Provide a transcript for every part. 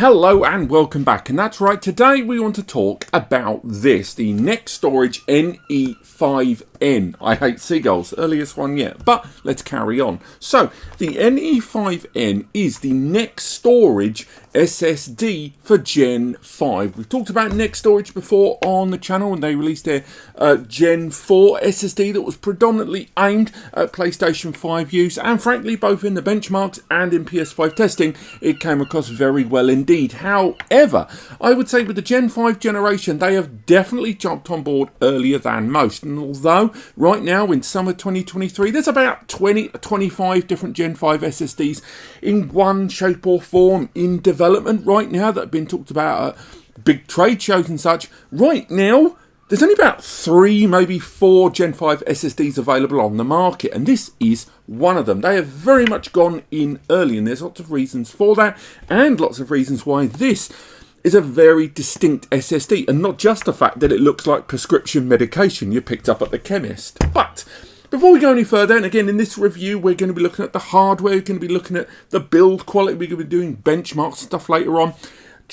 Hello and welcome back, and that's right, today we want to talk about this, the Nextorage NE5N. I hate seagulls, earliest one yet, but let's carry on. So, the NE5N is the Nextorage SSD for Gen 5. We've talked about Nextorage before on the channel when they released their Gen 4 SSD that was predominantly aimed at PlayStation 5 use, and frankly, both in the benchmarks and in PS5 testing, it came across very well indeed. However, I would say with the Gen 5 generation, they have definitely jumped on board earlier than most. And although right now in summer 2023, there's about 20 to 25 different Gen 5 SSDs in one shape or form in development right now that have been talked about at big trade shows and such. Right now, there's only about 3, maybe 4 Gen 5 SSDs available on the market, and this is one of them. They have very much gone in early, and there's lots of reasons for that, and lots of reasons why this is a very distinct SSD, and not just the fact that it looks like prescription medication you picked up at the chemist. But before we go any further, and again in this review we're going to be looking at the hardware, we're going to be looking at the build quality, we're going to be doing benchmarks and stuff later on.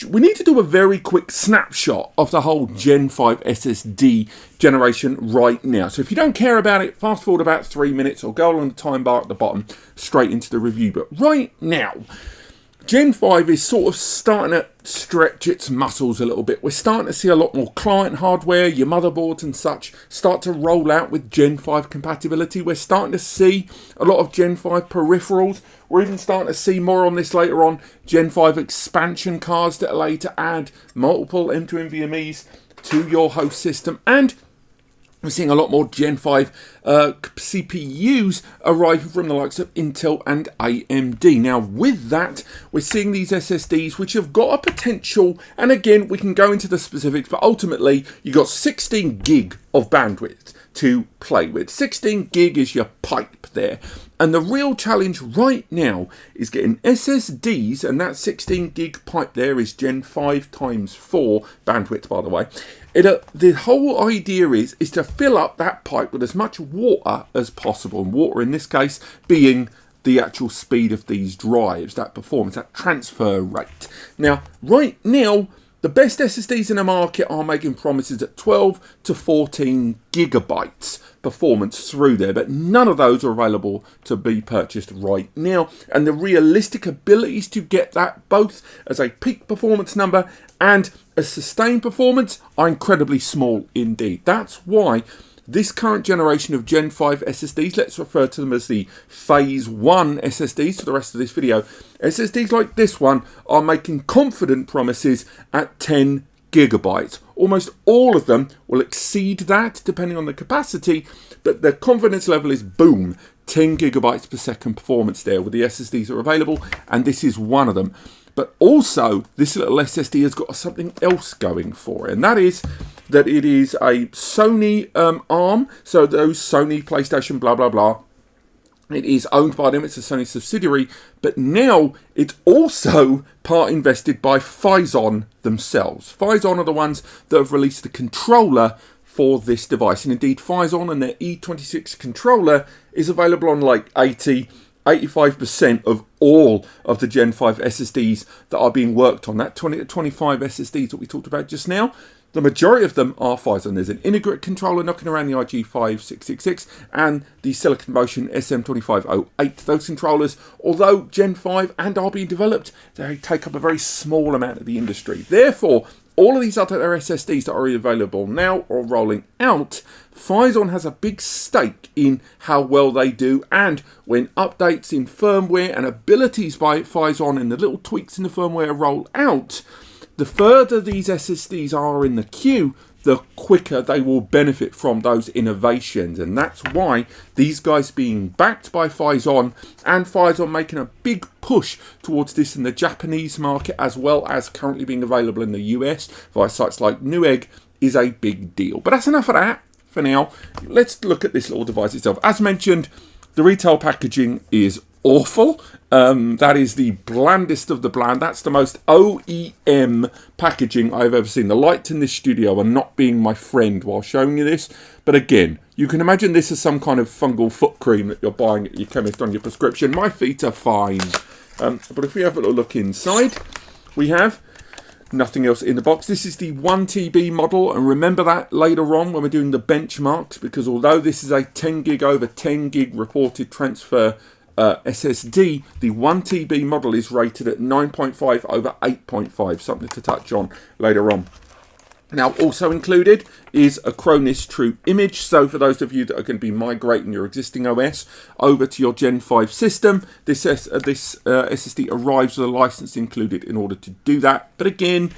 We need to do a very quick snapshot of the whole Gen 5 SSD generation right now. So if you don't care about it, fast forward about 3 minutes or go along the time bar at the bottom straight into the review. But right now, Gen 5 is sort of starting to stretch its muscles a little bit. We're starting to see a lot more client hardware, your motherboards and such, start to roll out with Gen 5 compatibility. We're starting to see a lot of Gen 5 peripherals. We're even starting to see more on this later on, Gen 5 expansion cards that allow you to add multiple M.2 NVMe's to your host system, and we're seeing a lot more Gen 5 CPUs arriving from the likes of Intel and AMD. Now, with that, we're seeing these SSDs which have got a potential, and again, we can go into the specifics, but ultimately, you've got 16 gig of bandwidth to play with. 16 gig is your pipe there. And the real challenge right now is getting SSDs, and that 16 gig pipe there is Gen 5 times 4 bandwidth, by the way. The whole idea is to fill up that pipe with as much water as possible, and water in this case being the actual speed of these drives, that performance, that transfer rate. Now, right now, the best SSDs in the market are making promises at 12 to 14 gigabytes performance through there, but none of those are available to be purchased right now. And the realistic abilities to get that both as a peak performance number and a sustained performance are incredibly small indeed. That's why this current generation of Gen 5 SSDs, let's refer to them as the Phison SSDs for the rest of this video, SSDs like this one are making confident promises at 10 gigabytes. Almost all of them will exceed that depending on the capacity, but the confidence level is boom, 10 gigabytes per second performance there with the SSDs that are available, and this is one of them. But also, this little SSD has got something else going for it, and that is that it is a Sony ARM, so those Sony, PlayStation, blah, blah, blah. It is owned by them, it's a Sony subsidiary, but now it's also part invested by Phison themselves. Phison are the ones that have released the controller for this device, and indeed Phison and their E26 controller is available on like 85% of all of the Gen 5 SSDs that are being worked on. That 20 to 25 SSDs that we talked about just now, the majority of them are Phison. There's an integrate controller knocking around the IG5666 and the Silicon Motion SM2508. Those controllers, although Gen 5 and are being developed, they take up a very small amount of the industry. Therefore, all of these other SSDs that are available now or rolling out, Phison has a big stake in how well they do, and when updates in firmware and abilities by Phison and the little tweaks in the firmware roll out, the further these SSDs are in the queue, the quicker they will benefit from those innovations. And that's why these guys being backed by Phison, and Phison making a big push towards this in the Japanese market, as well as currently being available in the US via sites like Newegg, is a big deal. But that's enough of that for now. Let's look at this little device itself. As mentioned, the retail packaging is awful. That is the blandest of the bland. That's the most OEM packaging I've ever seen. The lights in this studio are not being my friend while showing you this, but again, you can imagine this as some kind of fungal foot cream that you're buying at your chemist on your prescription. My feet are fine. But if we have a little look inside, we have nothing else in the box. This is the 1TB model, and remember that later on when we're doing the benchmarks, because although this is a 10 gig over 10 gig reported transfer SSD, the 1TB model is rated at 9.5 over 8.5, something to touch on later on. Now, also included is a Cronus True Image. So for those of you that are going to be migrating your existing OS over to your Gen 5 system, this SSD arrives with a license included in order to do that. But again,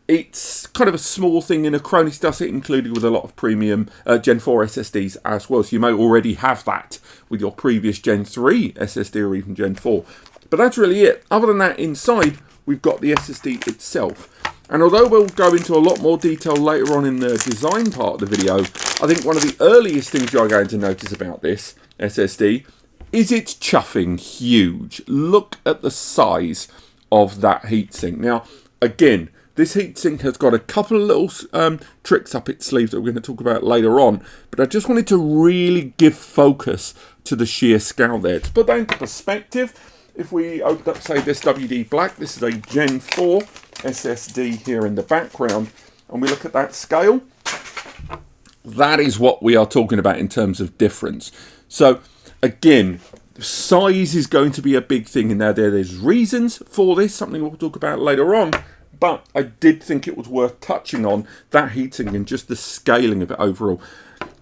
it's kind of a small thing, and a Cronus does it included with a lot of premium Gen 4 SSDs as well. So you may already have that with your previous Gen 3 SSD or even Gen 4. But that's really it. Other than that, inside, we've got the SSD itself. And although we'll go into a lot more detail later on in the design part of the video, I think one of the earliest things you're going to notice about this SSD is it's chuffing huge. Look at the size of that heatsink. Now, again, this heatsink has got a couple of little tricks up its sleeves that we're going to talk about later on, but I just wanted to really give focus to the sheer scale there. To put that into perspective, if we open up, say, this WD Black, this is a Gen 4 SSD here in the background, and we look at that scale, that is what we are talking about in terms of difference. So again, size is going to be a big thing, and now there's reasons for this, something we'll talk about later on, but I did think it was worth touching on that heatsink and just the scaling of it overall.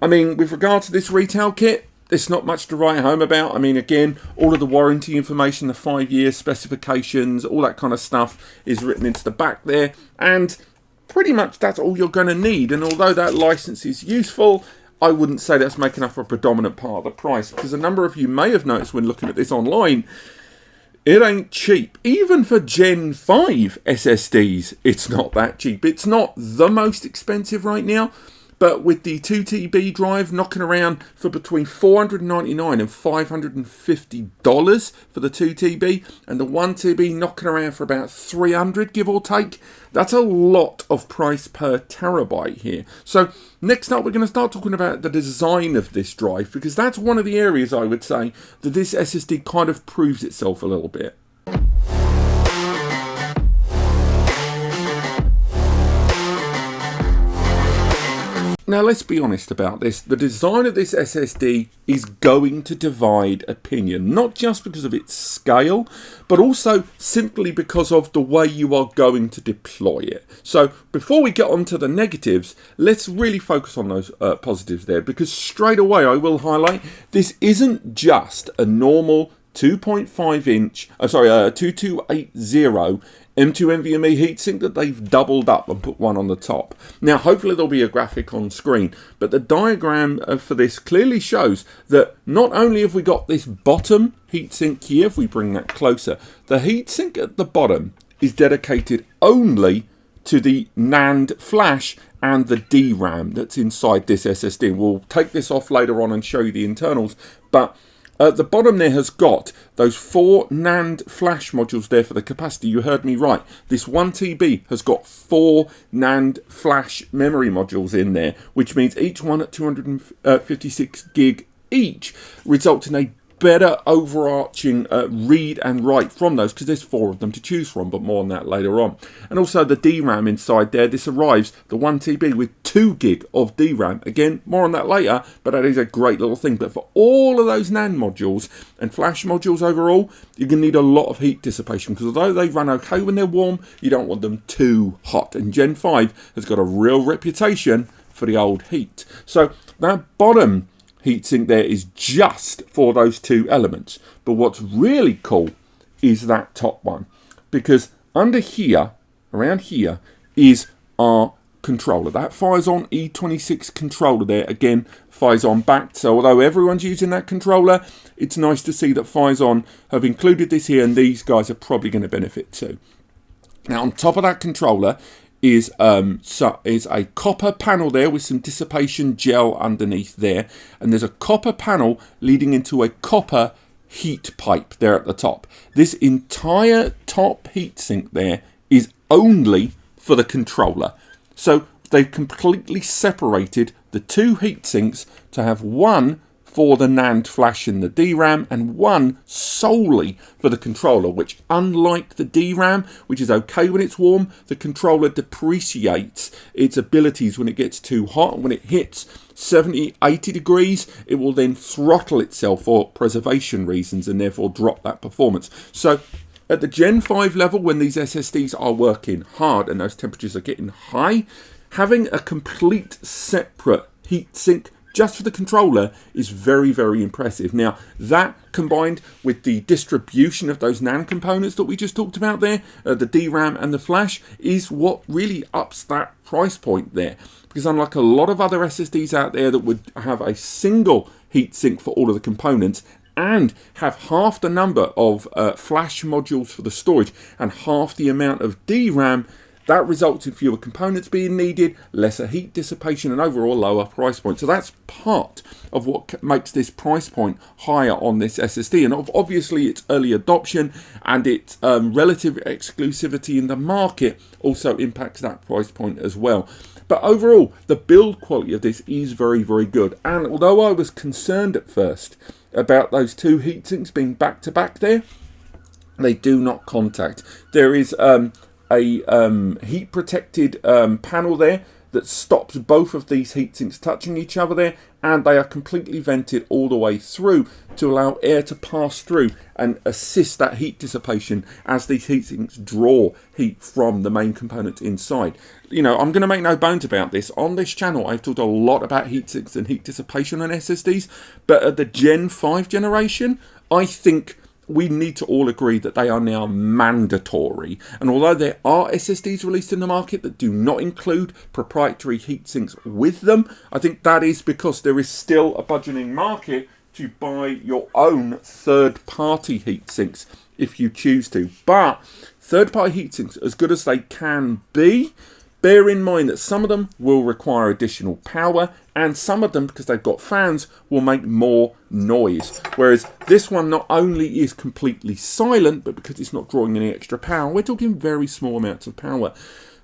I mean, with regard to this retail kit, there's not much to write home about. I mean, again, all of the warranty information, the 5-year specifications, all that kind of stuff is written into the back there. And pretty much that's all you're going to need. And although that license is useful, I wouldn't say that's making up a predominant part of the price. Because a number of you may have noticed when looking at this online, it ain't cheap. Even for Gen 5 SSDs, it's not that cheap. It's not the most expensive right now. But with the 2TB drive knocking around for between $499 and $550 for the 2TB, and the 1TB knocking around for about $300, give or take, that's a lot of price per terabyte here. So next up, we're going to start talking about the design of this drive, because that's one of the areas I would say that this SSD kind of proves itself a little bit. Now, let's be honest about this. The design of this SSD is going to divide opinion, not just because of its scale, but also simply because of the way you are going to deploy it. So before we get on to the negatives, let's really focus on those positives there, because straight away I will highlight this isn't just a normal 2280 M.2 NVMe heatsink that they've doubled up and put one on the top. Now, hopefully there'll be a graphic on screen, but the diagram for this clearly shows that not only have we got this bottom heatsink here, if we bring that closer, the heatsink at the bottom is dedicated only to the NAND flash and the DRAM that's inside this SSD. We'll take this off later on and show you the internals, but the bottom there has got those 4 NAND flash modules there for the capacity. You heard me right. This 1TB has got 4 NAND flash memory modules in there, which means each one at 256 gig each results in a better overarching read and write from those, because there's 4 of them to choose from, but more on that later on. And also the DRAM inside there, this arrives, the 1TB, with 2 gig of DRAM. Again, more on that later, but that is a great little thing. But for all of those NAND modules and flash modules overall, you're going to need a lot of heat dissipation, because although they run okay when they're warm, you don't want them too hot. And Gen 5 has got a real reputation for the old heat. So that bottom heatsink there is just for those 2 elements. But what's really cool is that top one, because under here, around here, is our controller. That Phison E26 controller there, again, Phison backed. So although everyone's using that controller, it's nice to see that Phison have included this here, and these guys are probably going to benefit too. Now, on top of that controller is a copper panel there with some dissipation gel underneath there, and there's a copper panel leading into a copper heat pipe there at the top. This entire top heatsink there is only for the controller. So they've completely separated the 2 heatsinks to have one for the NAND flash and the DRAM, and one solely for the controller, which, unlike the DRAM, which is okay when it's warm, the controller depreciates its abilities when it gets too hot. When it hits 70, 80 degrees, it will then throttle itself for preservation reasons and therefore drop that performance. So at the Gen 5 level, when these SSDs are working hard and those temperatures are getting high, having a complete separate heatsink just for the controller is very, very impressive. Now, that combined with the distribution of those NAND components that we just talked about there, the DRAM and the flash, is what really ups that price point there. Because unlike a lot of other SSDs out there that would have a single heatsink for all of the components and have half the number of flash modules for the storage and half the amount of DRAM, that results in fewer components being needed, lesser heat dissipation, and overall lower price point. So that's part of what makes this price point higher on this SSD. And obviously its early adoption and its relative exclusivity in the market also impacts that price point as well. But overall, the build quality of this is very, very good. And although I was concerned at first about those two heatsinks being back to back there, they do not contact. There is a heat protected panel there that stops both of these heatsinks touching each other there, and they are completely vented all the way through to allow air to pass through and assist that heat dissipation as these heatsinks draw heat from the main components inside. You know, I'm going to make no bones about this. On this channel, I've talked a lot about heatsinks and heat dissipation on SSDs, but at the Gen 5 generation, I think we need to all agree that they are now mandatory. And although there are SSDs released in the market that do not include proprietary heatsinks with them, I think that is because there is still a burgeoning market to buy your own third-party heatsinks if you choose to. But third-party heatsinks, as good as they can be, bear in mind that some of them will require additional power, and some of them, because they've got fans, will make more noise. Whereas this one not only is completely silent, but because it's not drawing any extra power, we're talking very small amounts of power.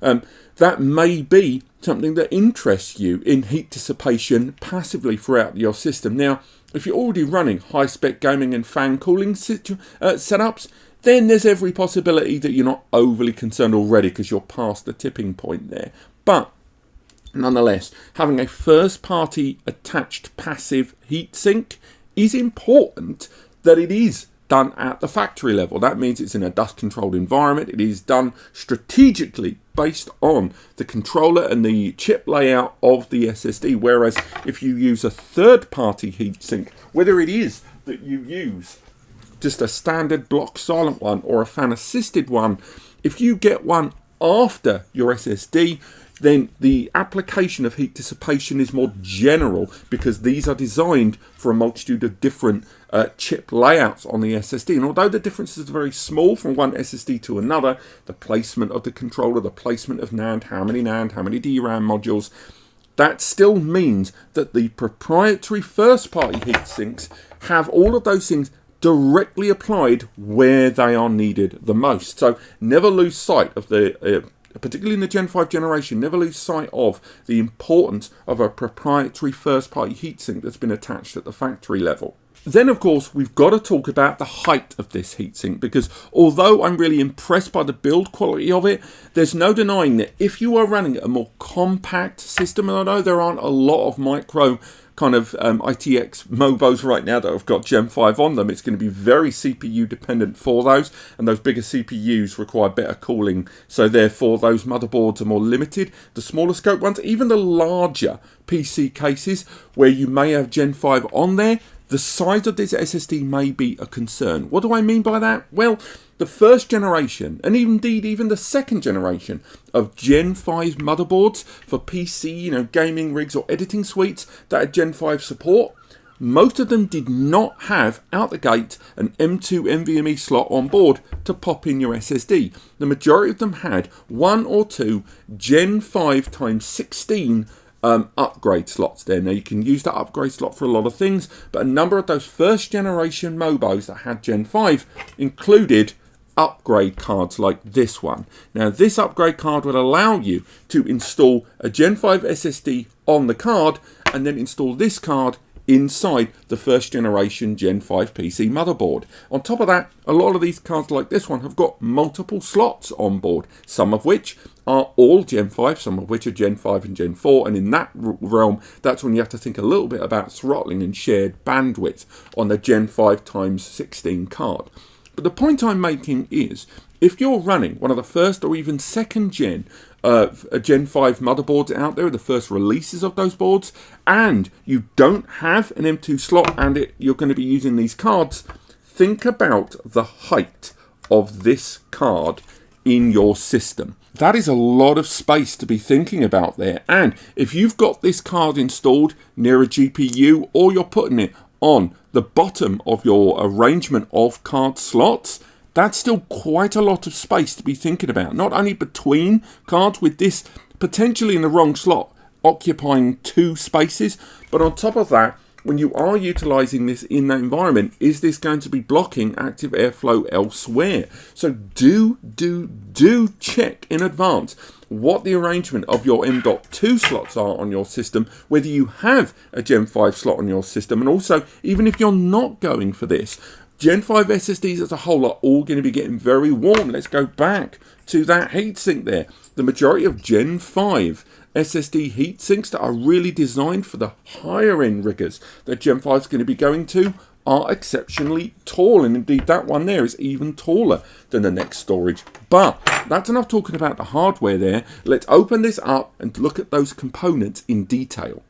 That may be something that interests you in heat dissipation passively throughout your system. Now, if you're already running high-spec gaming and fan cooling setups, then there's every possibility that you're not overly concerned already because you're past the tipping point there. But nonetheless, having a first-party attached passive heatsink is important that it is done at the factory level. That means it's in a dust-controlled environment. It is done strategically based on the controller and the chip layout of the SSD. Whereas if you use a third-party heatsink, whether it is that you use just a standard block silent one or a fan assisted one, if you get one after your SSD, then the application of heat dissipation is more general because these are designed for a multitude of different chip layouts on the SSD. And although the differences are very small from one SSD to another, the placement of the controller, the placement of NAND, how many DRAM modules, that still means that the proprietary first-party heatsinks have all of those things directly applied where they are needed the most. So never lose sight of the, particularly in the Gen 5 generation, never lose sight of the importance of a proprietary first-party heatsink that's been attached at the factory level. Then, of course, we've got to talk about the height of this heatsink, because although I'm really impressed by the build quality of it, there's no denying that if you are running a more compact system, and I know there aren't a lot of micro kind of ITX MoBos right now that have got Gen 5 on them, it's going to be very CPU dependent for those, and those bigger CPUs require better cooling, so therefore those motherboards are more limited. The smaller scope ones, even the larger PC cases where you may have Gen 5 on there, the size of this SSD may be a concern. What do I mean by that? Well, the first generation, and indeed even the second generation of Gen 5 motherboards for PC, gaming rigs or editing suites that had Gen 5 support, most of them did not have, out the gate, an M.2 NVMe slot on board to pop in your SSD. The majority of them had one or two Gen 5 x 16 upgrade slots there. Now you can use that upgrade slot for a lot of things, but a number of those first generation MoBos that had Gen 5 included upgrade cards like this one. Now this upgrade card would allow you to install a Gen 5 SSD on the card and then install this card inside the first generation Gen 5 PC motherboard. On top of that, a lot of these cards like this one have got multiple slots on board, some of which are all Gen 5, some of which are Gen 5 and Gen 4, and in that realm, that's when you have to think a little bit about throttling and shared bandwidth on the Gen 5 x 16 card. But the point I'm making is, if you're running one of the first or even second gen Gen 5 motherboards out there, the first releases of those boards, and you don't have an M.2 slot and you're going to be using these cards, think about the height of this card in your system. That is a lot of space to be thinking about there, and if you've got this card installed near a GPU or you're putting it on the bottom of your arrangement of card slots, that's still quite a lot of space to be thinking about. Not only between cards, with this potentially in the wrong slot occupying 2 spaces, but on top of that, when you are utilizing this in that environment, is this going to be blocking active airflow elsewhere? So do check in advance what the arrangement of your M.2 slots are on your system, whether you have a Gen 5 slot on your system, and also, even if you're not going for this, Gen 5 SSDs as a whole are all going to be getting very warm. Let's go back to that heatsink there. The majority of Gen 5 SSD heatsinks that are really designed for the higher end riggers that Gen 5 is going to be going to are exceptionally tall, and indeed that one there is even taller than the Nextorage. But that's enough talking about the hardware there. Let's open this up and look at those components in detail.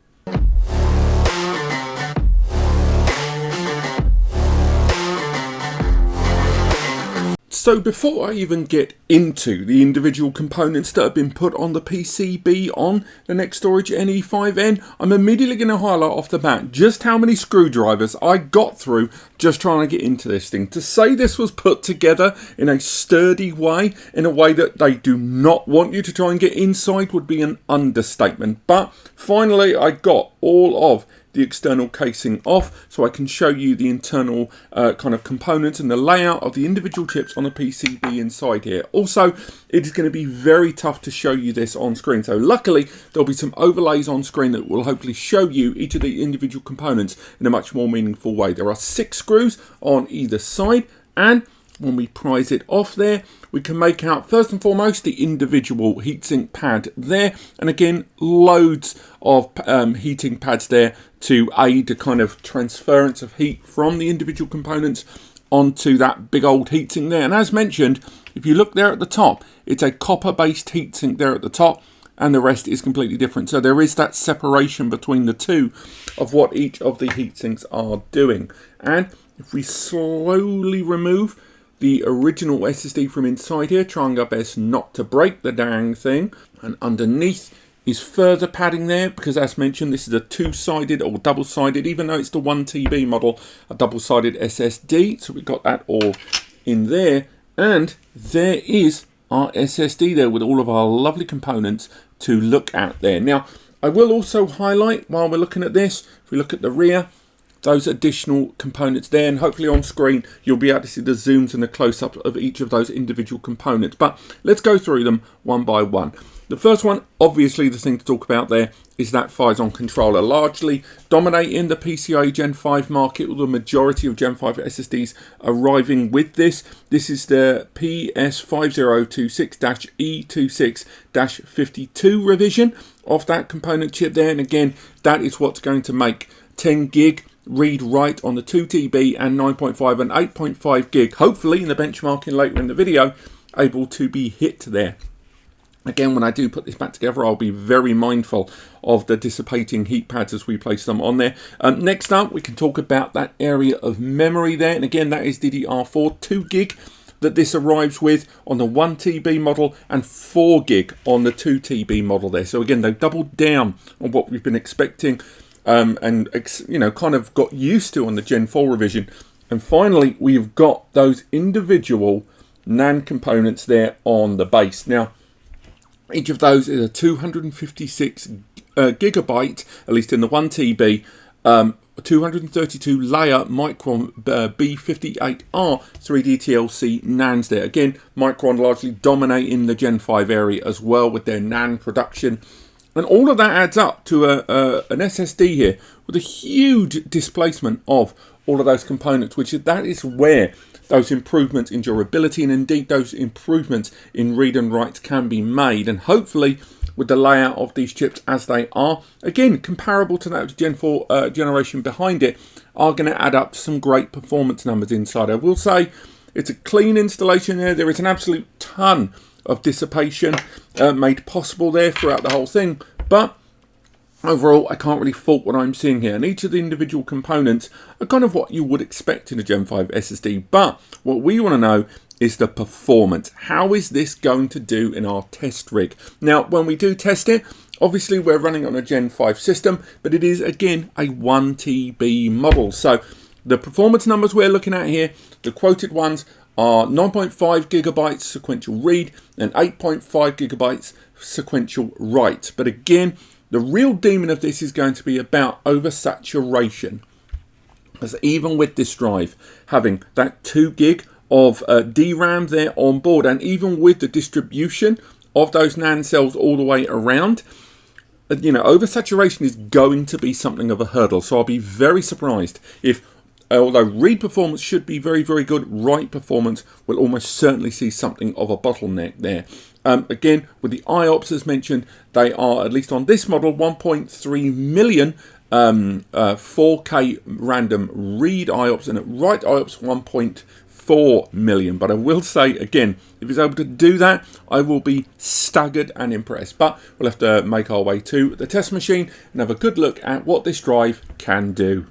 So before I even get into the individual components that have been put on the PCB on the Nextorage NE5N, I'm immediately going to highlight off the bat just how many screwdrivers I got through just trying to get into this thing. To say this was put together in a sturdy way, in a way that they do not want you to try and get inside, would be an understatement. But finally I got all of the external casing off, so I can show you the internal kind of components and the layout of the individual chips on the PCB inside here. Also, it is going to be very tough to show you this on screen, so luckily there'll be some overlays on screen that will hopefully show you each of the individual components in a much more meaningful way. There are 6 screws on either side, and when we prise it off there, we can make out first and foremost the individual heatsink pad there, and again loads of heating pads there to aid the kind of transference of heat from the individual components onto that big old heatsink there. And as mentioned, if you look there at the top, it's a copper based heatsink there at the top, and the rest is completely different. So there is that separation between the two of what each of the heatsinks are doing. And if we slowly remove the original SSD from inside here, trying our best not to break the dang thing, and underneath is further padding there, because as mentioned, this is a 2-sided or double-sided, even though it's the 1 TB model, a double-sided SSD. So we've got that all in there, and there is our SSD there with all of our lovely components to look at there. Now, I will also highlight, while we're looking at this, if we look at the rear, those additional components there, and hopefully on screen you'll be able to see the zooms and the close-up of each of those individual components. But let's go through them one by one. The first one, obviously the thing to talk about there, is that Phison controller, largely dominating the PCIe Gen 5 market, with the majority of Gen 5 SSDs arriving with this. This is the PS5026-E26-52 revision of that component chip there, and again, that is what's going to make 10 gig read-write on the 2 TB and 9.5 and 8.5 gig, hopefully in the benchmarking later in the video, able to be hit there. Again, when I do put this back together, I'll be very mindful of the dissipating heat pads as we place them on there. Next up, we can talk about that area of memory there, and again, that is DDR4 2 gig that this arrives with on the 1 TB model, and 4 gig on the 2 TB model there. So again, they've doubled down on what we've been expecting and you know, kind of got used to on the Gen 4 revision. And finally, we've got those individual NAND components there on the base. Now, each of those is a 256 gigabyte, at least in the 1 TB, 232 layer Micron B58R 3D TLC NANDs there. Again, Micron largely dominating the Gen 5 area as well with their NAND production. And all of that adds up to an SSD here with a huge displacement of all of those components, that is where those improvements in durability and indeed those improvements in read and writes can be made. And hopefully with the layout of these chips as they are, again, comparable to that of the Gen 4 generation behind it, are going to add up to some great performance numbers inside. I will say it's a clean installation there. There is an absolute ton of dissipation made possible there throughout the whole thing, but overall I can't really fault what I'm seeing here, and each of the individual components are kind of what you would expect in a Gen 5 SSD. But what we want to know is the performance. How is this going to do in our test rig? Now, when we do test it, obviously we're running on a Gen 5 system, but it is again a 1 TB model. So the performance numbers we're looking at here, the quoted ones, are 9.5 gigabytes sequential read and 8.5 gigabytes sequential write. But again, the real demon of this is going to be about oversaturation, because even with this drive having that 2 gig of DRAM there on board, and even with the distribution of those NAND cells all the way around, you know, oversaturation is going to be something of a hurdle. So I'll be very surprised if, although read performance should be very, very good, write performance will almost certainly see something of a bottleneck there. Again, with the IOPS as mentioned, they are, at least on this model, 1.3 million 4K random read IOPS, and write IOPS 1.4 million. But I will say, again, if it's able to do that, I will be staggered and impressed. But we'll have to make our way to the test machine and have a good look at what this drive can do.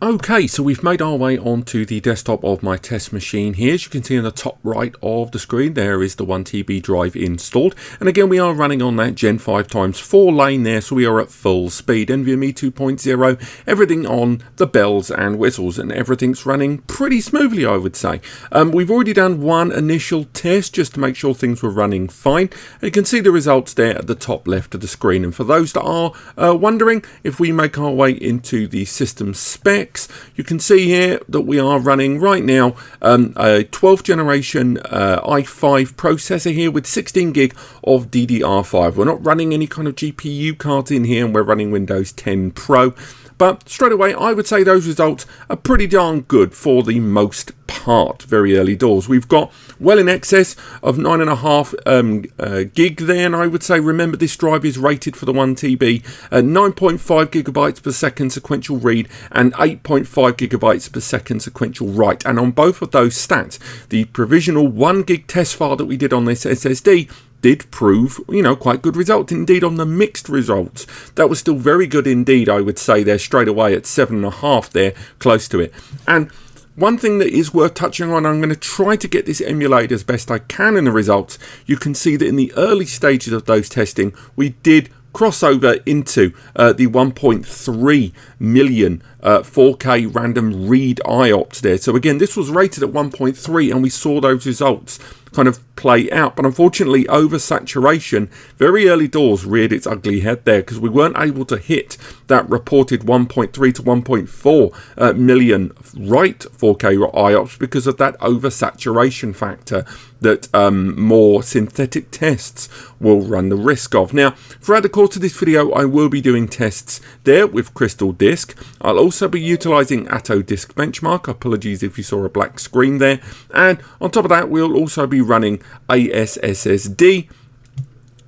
Okay, so we've made our way onto the desktop of my test machine here. As you can see in the top right of the screen, there is the 1 TB drive installed. And again, we are running on that Gen 5 ×4 lane there, so we are at full speed. NVMe 2.0, everything on the bells and whistles, and everything's running pretty smoothly, I would say. We've already done one initial test just to make sure things were running fine. And you can see the results there at the top left of the screen. And for those that are wondering, if we make our way into the system specs, you can see here that we are running right now a 12th generation i5 processor here with 16 gig of DDR5. We're not running any kind of GPU cards in here, and we're running Windows 10 Pro. But straight away, I would say those results are pretty darn good for the most part, very early doors. We've got well in excess of 9.5 gig there, and I would say, remember, this drive is rated for the 1 TB, 9.5 gigabytes per second sequential read and 8.5 gigabytes per second sequential write. And on both of those stats, the provisional 1 gig test file that we did on this SSD did prove, you know, quite good results. Indeed, on the mixed results, that was still very good indeed, I would say, there straight away at 7.5 there, close to it. And one thing that is worth touching on, I'm going to try to get this emulated as best I can in the results. You can see that in the early stages of those testing, we did cross over into the 1.3 million 4K random read IOPS there. So again, this was rated at 1.3, and we saw those results kind of play out. But unfortunately, oversaturation very early doors reared its ugly head there, because we weren't able to hit that reported 1.3 to 1.4 million write 4K IOPS because of that oversaturation factor that more synthetic tests will run the risk of. Now, throughout the course of this video, I will be doing tests there with Crystal Disk. I'll also be utilizing Atto Disk Benchmark. Apologies if you saw a black screen there. And on top of that, we'll also be running SSD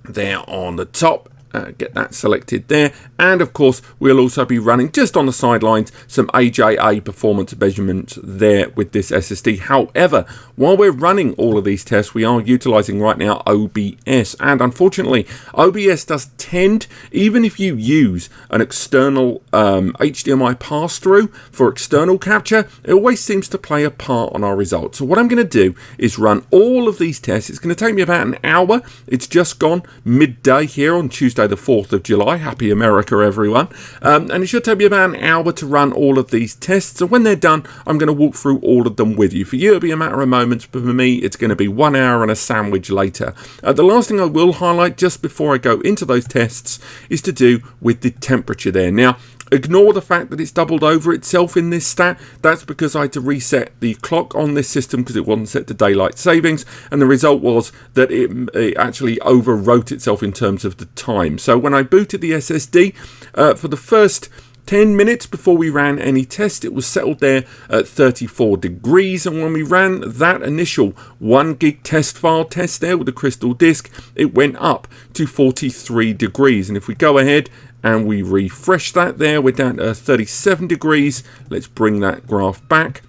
there on the top. Get that selected there, and of course we'll also be running just on the sidelines some AJA performance measurements there with this SSD. However, while we're running all of these tests, we are utilizing right now OBS, and unfortunately OBS does tend, even if you use an external HDMI pass-through for external capture, it always seems to play a part on our results. So what I'm going to do is run all of these tests. It's going to take me about an hour. It's just gone midday here on Tuesday the 4th of July. Happy America, everyone. And it should take me about an hour to run all of these tests. And when they're done, I'm going to walk through all of them with you. For you, it'll be a matter of moments, but for me, it's going to be 1 hour and a sandwich later. The last thing I will highlight just before I go into those tests is to do with the temperature there. Now, Ignore the fact that it's doubled over itself in this stat. That's because I had to reset the clock on this system because it wasn't set to daylight savings, and the result was that it actually overwrote itself in terms of the time. So when I booted the SSD, for the first 10 minutes before we ran any test, it was settled there at 34 degrees, and when we ran that initial 1 gig test file test there with the crystal disk, it went up to 43 degrees. And if we go ahead and we refresh that there, we're down to 37 degrees. Let's bring that graph back.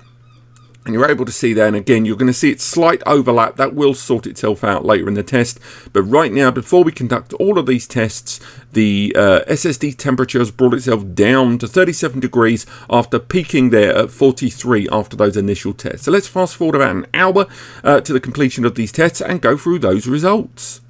And you're able to see there, and again, you're going to see its slight overlap. That will sort itself out later in the test. But right now, before we conduct all of these tests, the SSD temperature has brought itself down to 37 degrees after peaking there at 43 after those initial tests. So let's fast forward about an hour to the completion of these tests and go through those results.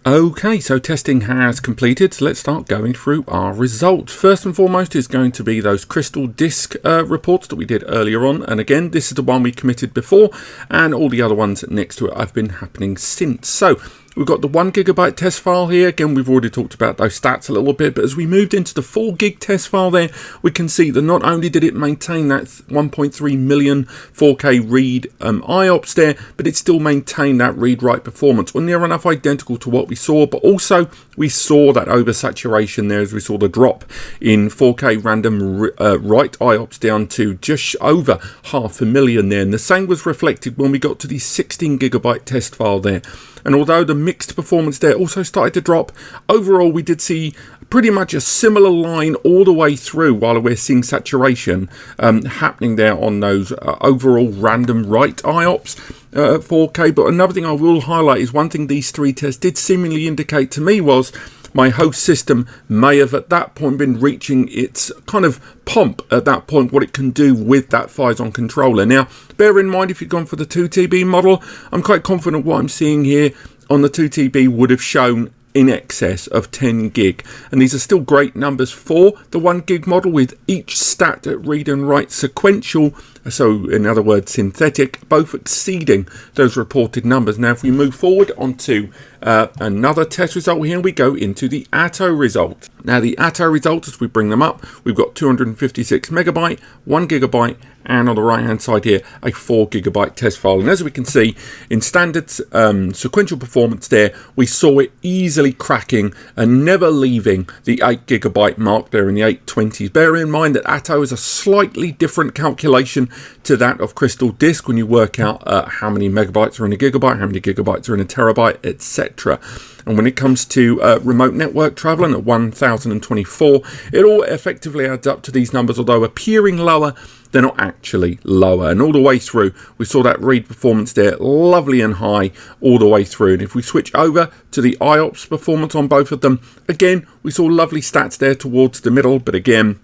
Okay, so testing has completed, so let's start going through our results. First and foremost is going to be those crystal disk reports that we did earlier on, and again, this is the one we committed before, and all the other ones next to it have been happening since. So we've got the 1 gigabyte test file here. Again, we've already talked about those stats a little bit, but as we moved into the 4 gig test file there, we can see that not only did it maintain that 1.3 million 4K read IOPS there, but it still maintained that read-write performance, or near enough identical to what we saw, but also we saw that oversaturation there as we saw the drop in 4K random write IOPS down to just over 500,000 there, and the same was reflected when we got to the 16 gigabyte test file there. And although the mixed performance there also started to drop, overall we did see pretty much a similar line all the way through, while we're seeing saturation happening there on those overall random write IOPS 4K. But another thing I will highlight is one thing these 3 tests did seemingly indicate to me was my host system may have at that point been reaching its kind of pomp at that point, what it can do with that Phison controller. Now, bear in mind, if you've gone for the 2TB model, I'm quite confident what I'm seeing here on the 2TB would have shown in excess of 10 gig, and these are still great numbers for the 1 gig model, with each stat at read and write sequential, so in other words synthetic, both exceeding those reported numbers. Now if we move forward onto another test result, here we go into the Atto result. Now the Atto results, as we bring them up, we've got 256 megabyte, 1 gigabyte, and on the right hand side here a 4 gigabyte test file. And as we can see in standard sequential performance there, we saw it easily cracking and never leaving the 8 gigabyte mark there in the 820s. Bear in mind that Atto is a slightly different calculation to that of crystal disk when you work out how many megabytes are in a gigabyte, how many gigabytes are in a terabyte, etc. And when it comes to remote network traveling at 1024, it all effectively adds up to these numbers, although appearing lower, they're not actually lower. And all the way through, we saw that read performance there, lovely and high all the way through. And if we switch over to the IOPS performance on both of them, again, we saw lovely stats there towards the middle, but again,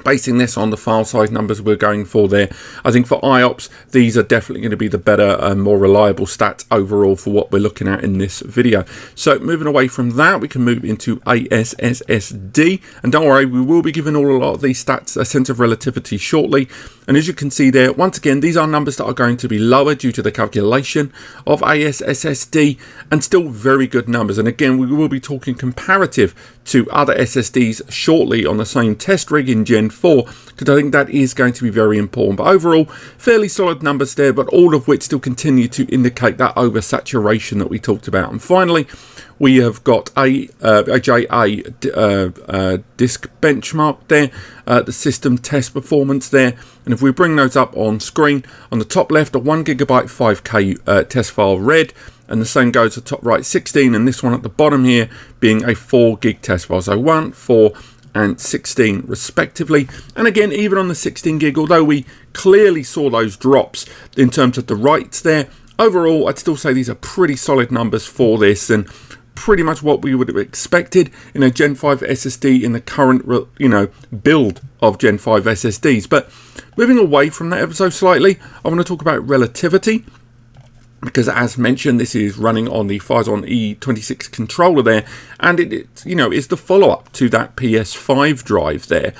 basing this on the file size numbers we're going for there, I think for IOPS, these are definitely going to be the better, more reliable stats overall for what we're looking at in this video. So moving away from that, we can move into SSD, and don't worry, we will be giving a lot of these stats a sense of relativity shortly. And as you can see there, once again, these are numbers that are going to be lower due to the calculation of SSD, and still very good numbers. And again, we will be talking comparative to other SSDs shortly on the same test rig in Gen 4, because I think that is going to be very important. But overall, fairly solid numbers there, but all of which still continue to indicate that oversaturation that we talked about. And finally, we have got a JA disk benchmark there, the system test performance there. And if we bring those up on screen, on the top left, a 1 gigabyte 5K test file read, and the same goes to top right 16, and this one at the bottom here being a 4 gig test file. So 1, 4, and 16 respectively. And again, even on the 16 gig, although we clearly saw those drops in terms of the writes there, overall, I'd still say these are pretty solid numbers for this, and pretty much what we would have expected in a Gen 5 SSD in the current, build of Gen 5 SSDs. But moving away from that ever so slightly, I want to talk about relativity, because as mentioned, this is running on the Phison E26 controller there, and it's the follow-up to that PS5 drive there.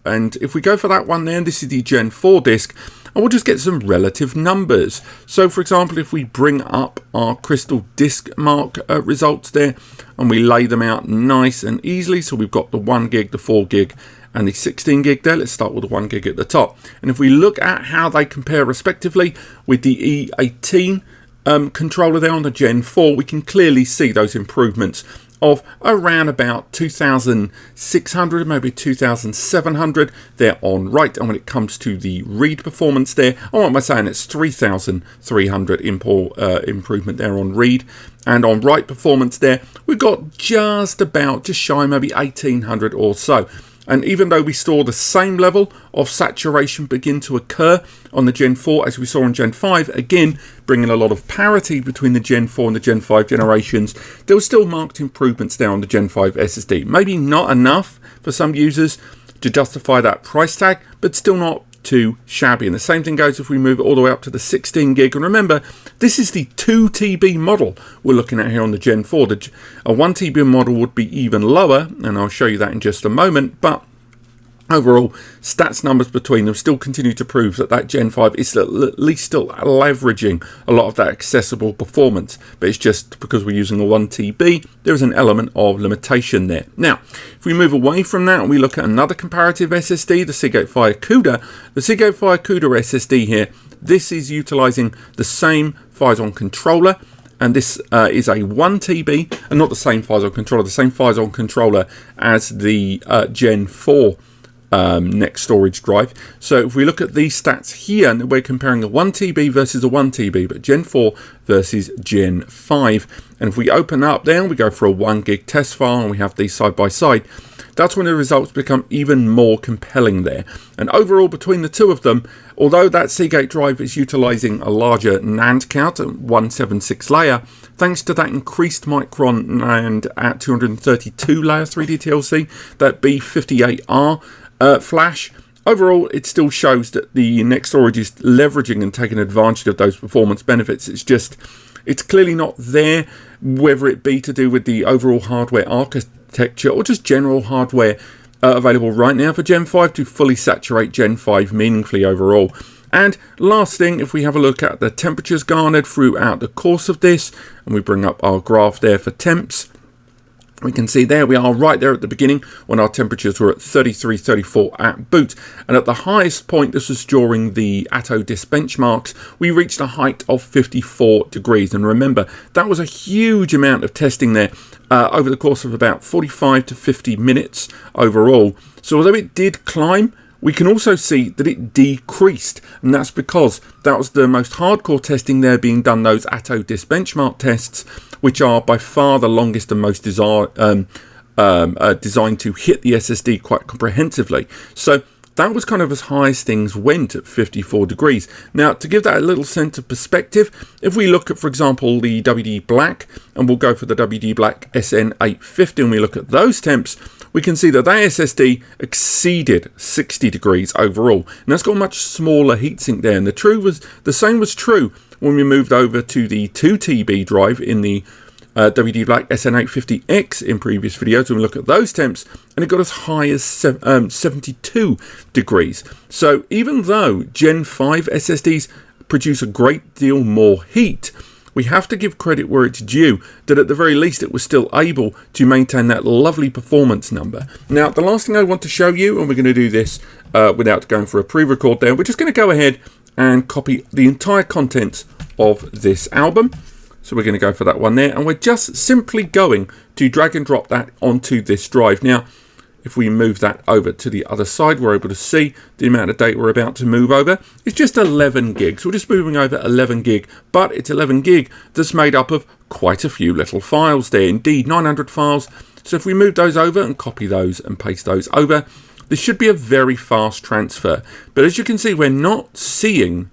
And if we go for that one there, this is the Gen 4 disk, and we'll just get some relative numbers. So for example, if we bring up our crystal disk mark results there and we lay them out nice and easily, so we've got the 1 gig, the 4 gig and the 16 gig there. Let's start with the 1 gig at the top, and if we look at how they compare respectively with the E18 controller there on the Gen 4, we can clearly see those improvements of around about 2,600, maybe 2,700 there on write. And when it comes to the read performance there, what am I saying? It's 3,300 improvement there on read. And on write performance there, we've got just shy, maybe 1,800 or so. And even though we saw the same level of saturation begin to occur on the Gen 4 as we saw on Gen 5, again bringing a lot of parity between the Gen 4 and the Gen 5 generations, there were still marked improvements there on the Gen 5 SSD. Maybe not enough for some users to justify that price tag, but still not too shabby. And the same thing goes if we move it all the way up to the 16 gig. And remember, this is the 2 TB model we're looking at here on the Gen 4. A 1 TB model would be even lower, and I'll show you that in just a moment. But overall, stats numbers between them still continue to prove that Gen 5 is at least still leveraging a lot of that accessible performance. But it's just because we're using a 1 TB, there is an element of limitation there. Now, if we move away from that and we look at another comparative SSD, the Seagate FireCuda, the Seagate FireCuda SSD here, this is utilizing the same Phison controller. And this is a 1 TB, and not the same Phison controller, the same Phison controller as the Gen 4 Nextorage drive. So if we look at these stats here, and we're comparing a 1 TB versus a 1 TB, but Gen 4 versus Gen 5. And if we open up there and we go for a 1 gig test file and we have these side by side, that's when the results become even more compelling there. And overall, between the two of them, although that Seagate drive is utilizing a larger NAND count, 176 layer, thanks to that increased micron NAND at 232 layer 3D TLC, that B58R flash, overall it still shows that the Nextorage is leveraging and taking advantage of those performance benefits. It's clearly not there, whether it be to do with the overall hardware architecture or just general hardware available right now for Gen 5 to fully saturate Gen 5 meaningfully overall. And last thing, if we have a look at the temperatures garnered throughout the course of this, and we bring up our graph there for temps, we can see there we are right there at the beginning when our temperatures were at 33, 34 at boot. And at the highest point, this was during the Atto disk benchmarks, we reached a height of 54 degrees. And remember, that was a huge amount of testing there over the course of about 45 to 50 minutes overall. So although it did climb, we can also see that it decreased, and that's because that was the most hardcore testing there being done, those Atto disk benchmark tests, which are by far the longest and most designed to hit the SSD quite comprehensively. So that was kind of as high as things went at 54 degrees. Now, to give that a little sense of perspective, if we look at, for example, the WD Black, and we'll go for the WD Black SN850, and we look at those temps, we can see that SSD exceeded 60 degrees overall. And that's got a much smaller heatsink there. And the same was true when we moved over to the 2 TB drive in the WD Black SN850X in previous videos. When we look at those temps, and it got as high as 72 degrees. So even though Gen 5 SSDs produce a great deal more heat, we have to give credit where it's due, that at the very least it was still able to maintain that lovely performance number. Now, the last thing I want to show you, and we're going to do this without going for a pre-record there, we're just going to go ahead and copy the entire contents of this album. So we're going to go for that one there, and we're just simply going to drag and drop that onto this drive. Now, if we move that over to the other side, we're able to see the amount of data we're about to move over. It's just 11 gigs. So we're just moving over 11 gig, but it's 11 gig that's made up of quite a few little files there. Indeed, 900 files. So if we move those over and copy those and paste those over, this should be a very fast transfer. But as you can see, we're not seeing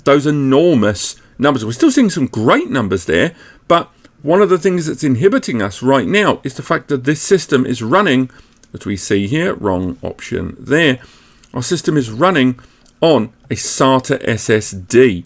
those enormous numbers. We're still seeing some great numbers there, but one of the things that's inhibiting us right now is the fact that this system is running, as we see here, wrong option there, our system is running on a SATA SSD.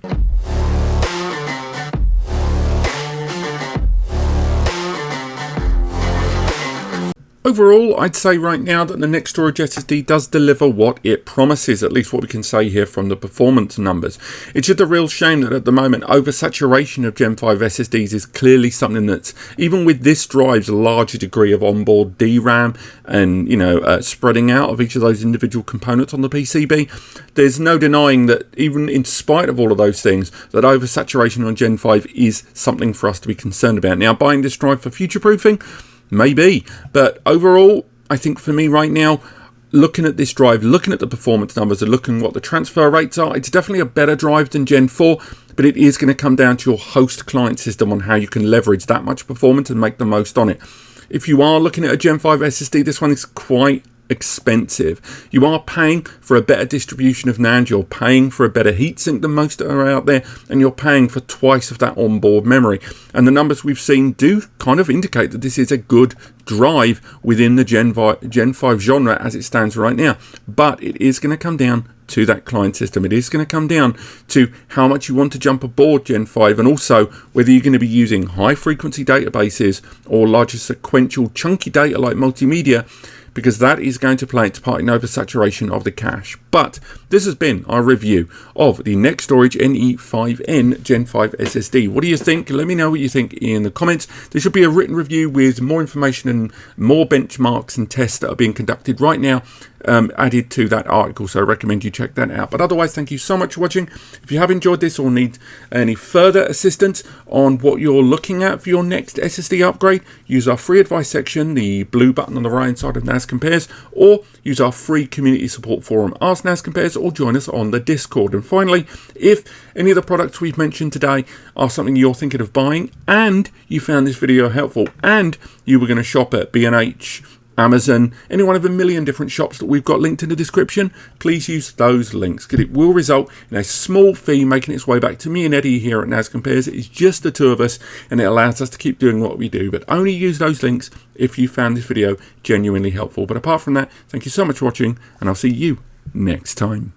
Overall, I'd say right now that the Nextorage SSD does deliver what it promises, at least what we can say here from the performance numbers. It's just a real shame that at the moment oversaturation of Gen 5 SSDs is clearly something that's, even with this drive's larger degree of onboard DRAM and, you know, spreading out of each of those individual components on the PCB, there's no denying that even in spite of all of those things, that oversaturation on Gen 5 is something for us to be concerned about. Now, buying this drive for future-proofing, maybe, but overall, I think for me right now, looking at this drive, looking at the performance numbers and looking at what the transfer rates are, it's definitely a better drive than Gen 4, but it is going to come down to your host client system on how you can leverage that much performance and make the most on it. If you are looking at a Gen 5 SSD, this one is quite expensive. You are paying for a better distribution of NAND, you're paying for a better heatsink than most are out there, and you're paying for twice of that onboard memory. And the numbers we've seen do kind of indicate that this is a good drive within the Gen 5 genre as it stands right now. But it is going to come down to that client system. It is going to come down to how much you want to jump aboard Gen 5, and also whether you're going to be using high frequency databases or larger sequential chunky data like multimedia, because that is going to play its part in oversaturation of the cache. But this has been our review of the Nextorage NE5N Gen 5 SSD. What do you think? Let me know what you think in the comments. There should be a written review with more information and more benchmarks and tests that are being conducted right now added to that article, so I recommend you check that out. But otherwise, thank you so much for watching. If you have enjoyed this or need any further assistance on what you're looking at for your next SSD upgrade, use our free advice section, the blue button on the right hand side of NAScompares, or use our free community support forum, Ask NAScompares, or join us on the Discord. And finally, if any of the products we've mentioned today are something you're thinking of buying and you found this video helpful and you were going to shop at B&H, Amazon, any one of a million different shops that we've got linked in the description, please use those links, because it will result in a small fee making its way back to me and Eddie here at NAScompares. It's just the two of us, and it allows us to keep doing what we do, but only use those links if you found this video genuinely helpful. But apart from that, thank you so much for watching, and I'll see you next time.